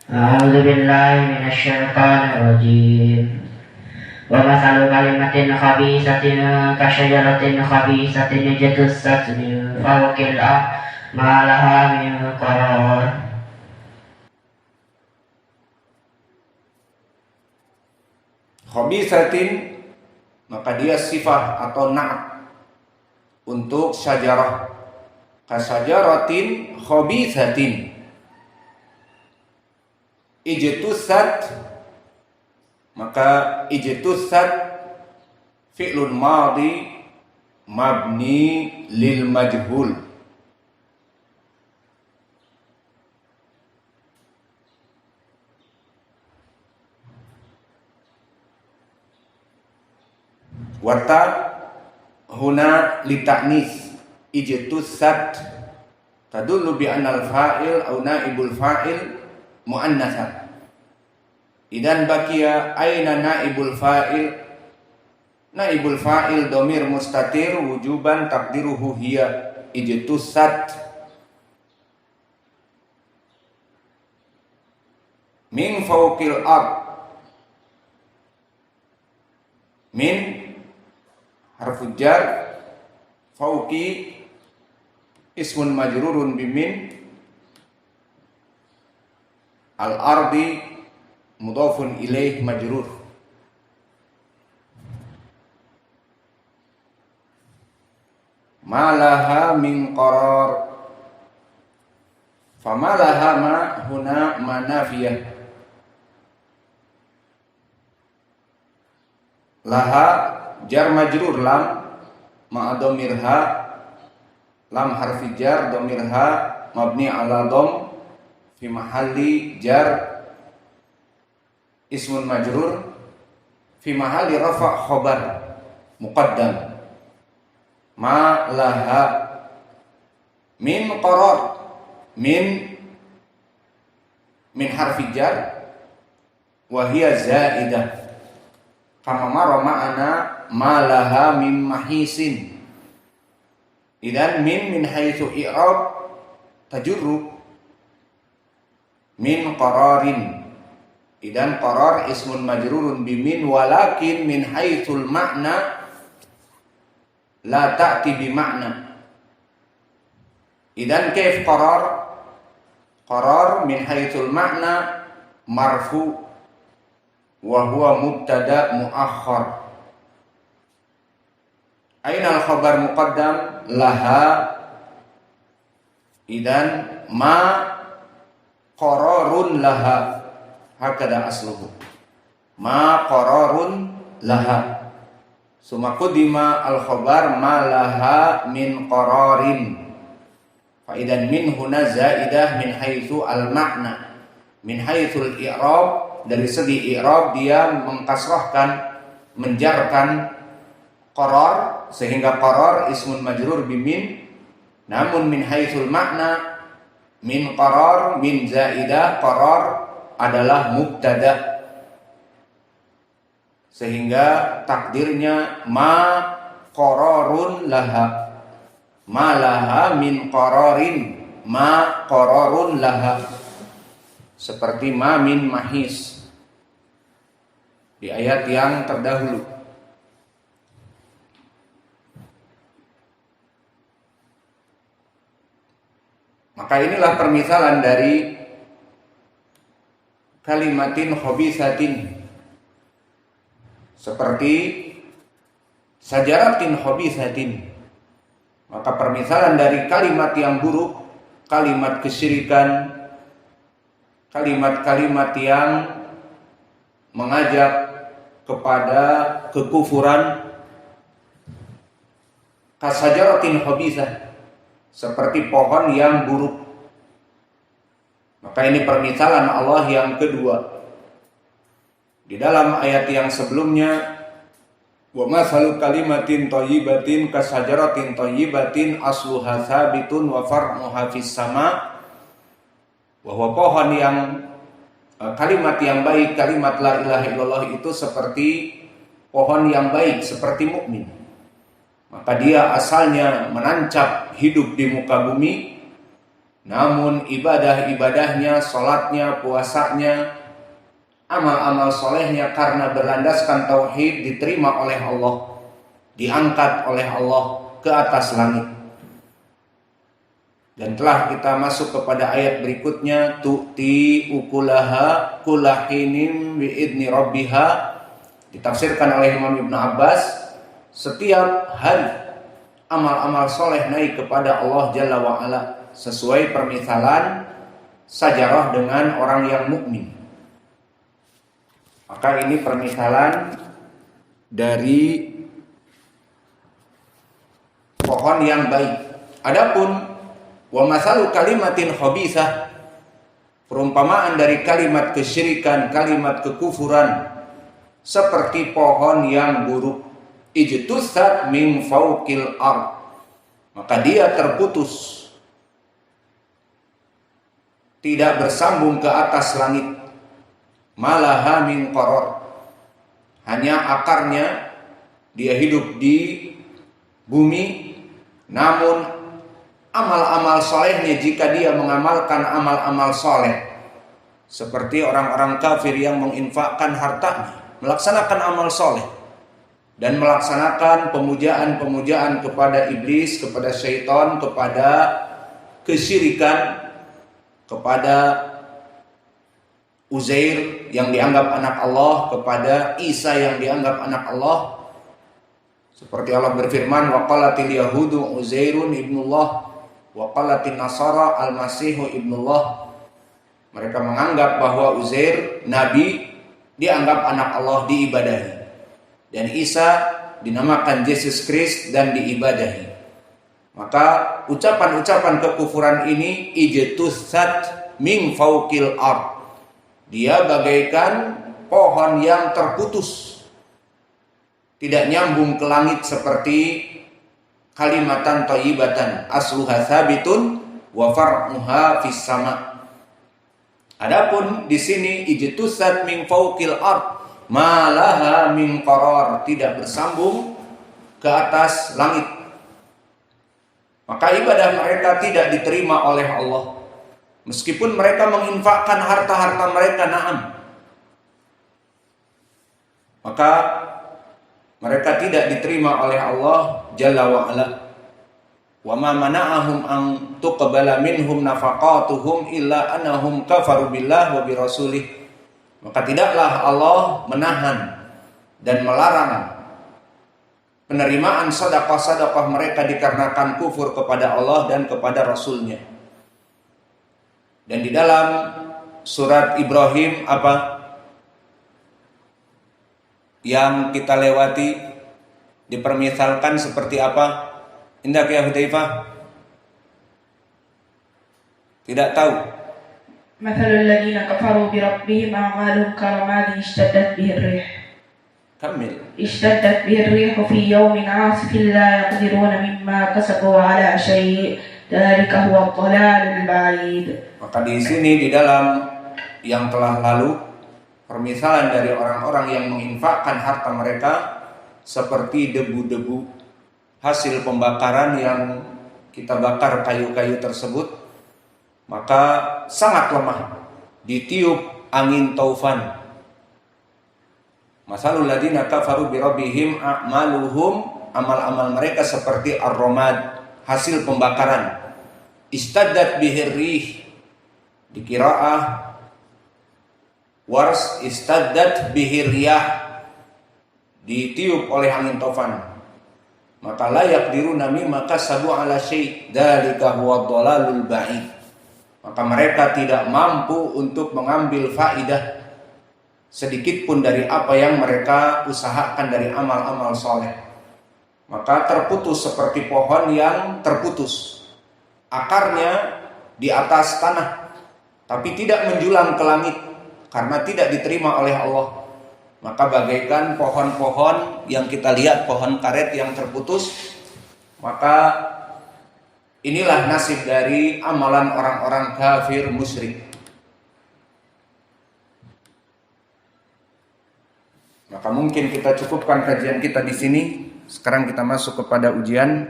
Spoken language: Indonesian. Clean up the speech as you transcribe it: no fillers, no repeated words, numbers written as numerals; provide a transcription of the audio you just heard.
أعوذ بالله من الشيطان الرجيم ومثل كلمة خبيثة كشجرة خبيثة اجتثت من فوق الأرض ما لها من قرار. Khabisatin, maka dia sifat atau na'at untuk syajarah. Kasajaratin khabisatin. Ijtusat, maka ijtusat fi'lun madhi mabni lil majhul. Wata huna li ta'nis ijtusat tadullu bi anna al-fa'il aw naibul fa'il muannatsan. Idan baqiya aina naibul fa'il? Naibul fa'il dhamir mustatir wujuban taqdiruhu hiya ijtusat min fawqil ard. Min harfu jar, fauqi ismun majrurun bimin, al-ardi mudhafun ilaih majrur. Malaha min qarar. Famalaha ma huna manafiyah. Laha jar majrur lam ma'adomirha, lam harfi jar domirha mabni ala dom fi mahalli jar ismun majrur fi mahalli rafa' khobar muqaddam. Ma laha min qarar, min harfi jar wa hiya zaidah kama mara ma'ana ma laha min mahisin. Idan min haitsu i'rab tajurru min qararin. Idan qarar ismun majrurun bimin walakin min haitsul ma'na la ta'ti bi ma'na. Idan kaif qarar? Qarar min haitsul ma'na marfu wa huwa mubtada muakhkhar. Aina al-khabar muqaddam? Laha. Idan ma qararun laha, hakada asluhu. Ma qararun laha. Summa qudima al-khabar ma laha min qararin. Fa idan min huna zaidah min haitsu al-ma'na. Min haitsul i'rab, dari segi i'rab dia mengkasrahkan, menjarkan qarar, sehingga qarar ismun majrur bimin. Namun min haitsul makna min qarar min zaidah, qarar adalah mubtada, sehingga takdirnya ma qararun laha. Ma laha min qararin, ma qararun laha, seperti ma min mahis di ayat yang terdahulu. Maka inilah permisalan dari kalimatin khabisatin, seperti sajaratin khabisatin. Maka permisalan dari kalimat yang buruk, kalimat kesyirikan, kalimat-kalimat yang mengajak kepada kekufuran, kasajaratin khabisah, seperti pohon yang buruk. Maka ini permisalan Allah yang kedua. Di dalam ayat yang sebelumnya, wa masalu kalimatin thayyibatin kasajaratin thayyibatin asluha tsabitun wa far'uha fis sama. Bahwa pohon yang kalimat yang baik, kalimat la ilaha illallah itu seperti pohon yang baik, seperti mukmin. Maka dia asalnya menancap hidup di muka bumi, namun ibadah-ibadahnya, salatnya, puasanya, amal-amal solehnya karena berlandaskan tauhid diterima oleh Allah, diangkat oleh Allah ke atas langit. Dan telah kita masuk kepada ayat berikutnya, tu'ti ukulaha kulahinin bi'idni rabbiha, ditafsirkan oleh Imam Ibn Abbas, setiap hari amal-amal soleh naik kepada Allah Jalla wa'ala, sesuai permisalan sajarah dengan orang yang mukmin. Maka ini permisalan dari pohon yang baik. Adapun wa masalu kalimatin khabithah, perumpamaan dari kalimat kesyirikan, kalimat kekufuran, seperti pohon yang buruk. Ijtussat min fawqil ard, maka dia terputus, tidak bersambung ke atas langit. Malaha min qaror, hanya akarnya, dia hidup di bumi, namun amal-amal solehnya, jika dia mengamalkan amal-amal soleh, seperti orang-orang kafir yang menginfakkan hartanya, melaksanakan amal soleh, dan melaksanakan pemujaan-pemujaan kepada iblis, kepada syaitan, kepada kesyirikan, kepada Uzair yang dianggap anak Allah, kepada Isa yang dianggap anak Allah. Seperti Allah berfirman, wa qalatil yahudu Uzairun ibnullah wa qalatin nasara al-masihu ibnullah. Mereka menganggap bahwa Uzair nabi, dianggap anak Allah, diibadahi, dan Isa dinamakan Yesus Kristus dan diibadahi. Maka ucapan-ucapan kekufuran ini ijtussat min fawqil ard, dia bagaikan pohon yang terputus, tidak nyambung ke langit, seperti kalimatan thayyibatan asluha tsabitun wa far'uha fis sama. Adapun di sini ijtussat min fawqil ard, malaha min qaror, tidak bersambung ke atas langit. Maka ibadah mereka tidak diterima oleh Allah, meskipun mereka menginfakkan harta-harta mereka, na'am. Maka mereka tidak diterima oleh Allah Jalla wa'ala. Wa ma mana'ahum an tuqbala minhum nafaqatuhum illa annahum kafaru billah wa birasulih. Maka tidaklah Allah menahan dan melarang penerimaan sedekah-sedekah mereka dikarenakan kufur kepada Allah dan kepada Rasulnya. Dan di dalam surat Ibrahim apa yang kita lewati dipermisalkan seperti apa? Indah ya Hudzaifah? Tidak tahu. Mathalul ladzina kafaru bi rabbihim a'maluhum karamadin ishtaddat bihi ar-rih. Kamil. Ishtaddat bihi ar-rih fi yawmin 'asifin la yaqdiruna mimma kasabu 'ala syai'. Dzalika huwa ad-dhalalul ba'id. Maka di sini di dalam yang telah lalu permisalan dari orang-orang yang menginfakkan harta mereka seperti debu-debu hasil pembakaran yang kita bakar kayu-kayu tersebut, maka sangat lemah ditiup angin taufan. Masalul ladzina kafaru bi rabbihim a'maluhum, amal-amal mereka seperti ar-ramad, hasil pembakaran. Istaddat bihir rih, di qiraah Wars istaddat bihir riyah, ditiup oleh angin taufan. Maka layak dirunami maka sabu ala syai', dzalika huwa dhalalul ba'id. Maka mereka tidak mampu untuk mengambil faidah sedikit pun dari apa yang mereka usahakan dari amal-amal soleh. Maka terputus seperti pohon yang terputus, akarnya di atas tanah, tapi tidak menjulang ke langit karena tidak diterima oleh Allah. Maka bagaikan pohon-pohon yang kita lihat, pohon karet yang terputus. Maka inilah nasib dari amalan orang-orang kafir musyrik. Maka mungkin kita cukupkan kajian kita di sini. Sekarang kita masuk kepada ujian.